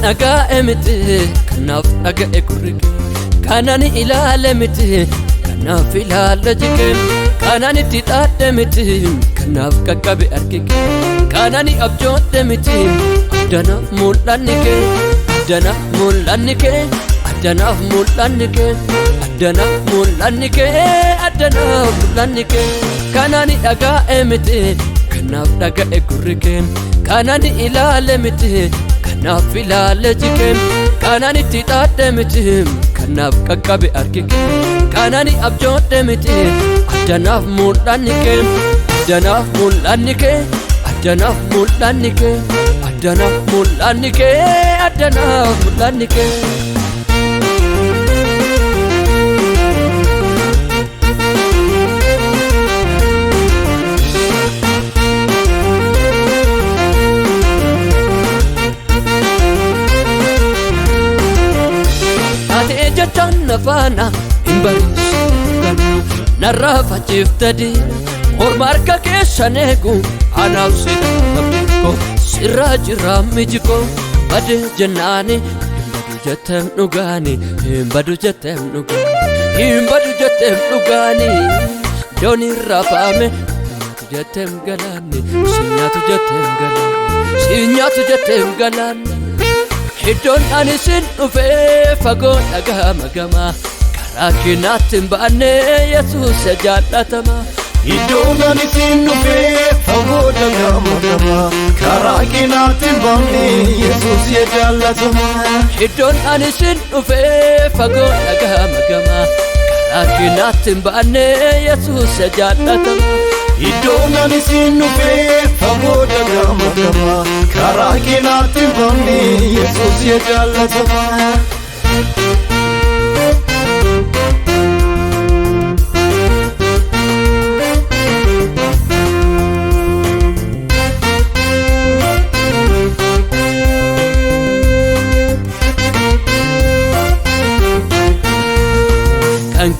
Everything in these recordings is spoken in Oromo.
dhaga'e miti kanaaf dhaga'e gurri kee kanaan ilaale miti kanaaf ilaala jike kanaan itti dhaadhe miti kanaaf qaqqabe harki kee kanaan abjoodhe miti addanaaf mul'anni kee addanaaf mul'anni kee addanaaf mul'anni kee addanaaf mul'anni kee addanaaf mul'anni kee kanaan dhaga'e miti kanaaf dhaga'e gurri kee kanaan ilaale miti kanaaf ilaale jike kanaan itti dhaadhe miti kanaaf qaqqabe harki kee kanaan abjoodhe miti addanaaf mul'anni kee addanaaf mul'anni kee addanaaf mul'anni kee addanaaf mul'anni kee addanaaf mul'anni kee jechaan nafaana hin bariisu narraa fachiiftadi orma harka keessan eegu anaaf sidhaabdiko sirraa jirraa mijiko badee jennaani hin badu jetteem dhugaani hin badu jetteem dhugaani hin badu jetteem dhugaani doonirraa faame nyaatu jetteem galaani sinyaatu jetteem galaani sinyaatu jetteem galaani iddoon ani sin dhufee fagoo dhagahama gamaa karaa keenyaatti hin baanne Yesuus jaallatama iddoon ani sin dhufee fagoo dhagahama gamaa karaa keenyaatti hin baanne Yesuus jaallatama iddoon ani sin dhufee fagoo dhagahama gamaa karaa keenyaatti hin baanne Yesuus jaallatama iddoon ani sin dhufee fagoo dhagahama gamaa karaa keenyaatti hin baanne Yesuus jaallatama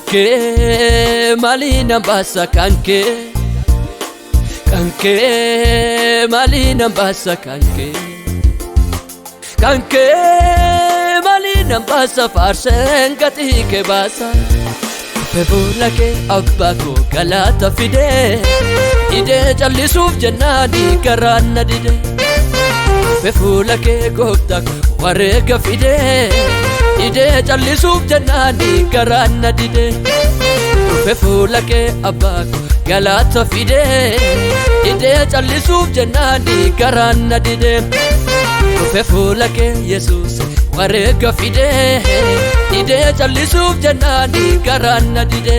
kankee malina baasa kankee malina baasa kankee malina baasa faarsen gatii kee baasa fuula kee abbaa koo galaata fidee idee callisuuf jennaani garaan na dide fuula kee gooftaa wareega fidee idee callisuuf jennaani garaan na dide fuula kee abbaa koo galaata fidee idee callisuuf jennaani garaan na dide fuula kee Yesuus wareega fidee idee callisuuf jennaani garaan na dide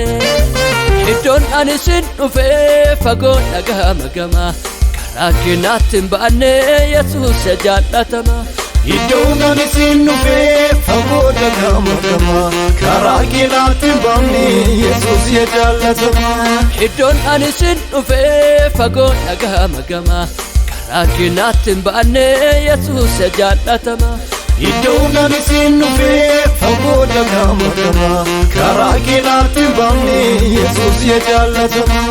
iddoon ani sin dhufee fagoo dhagahama gamaa karaa keenyaatti hin baanne Yesuus jaallatama iddoon ani sin dhufee fagoo dhagahama gamaa karaa keenyaatti hin baanne Yesuus jaallatama iddoon ani sin dhufee fagoo dhagahama gamaa karaa keenyaatti hin baanne Yesuus jaallatama iddoon ani sin dhufee fagoo dhagahama gamaa karaa keenyaatti hin baanne Yesuus jaallatama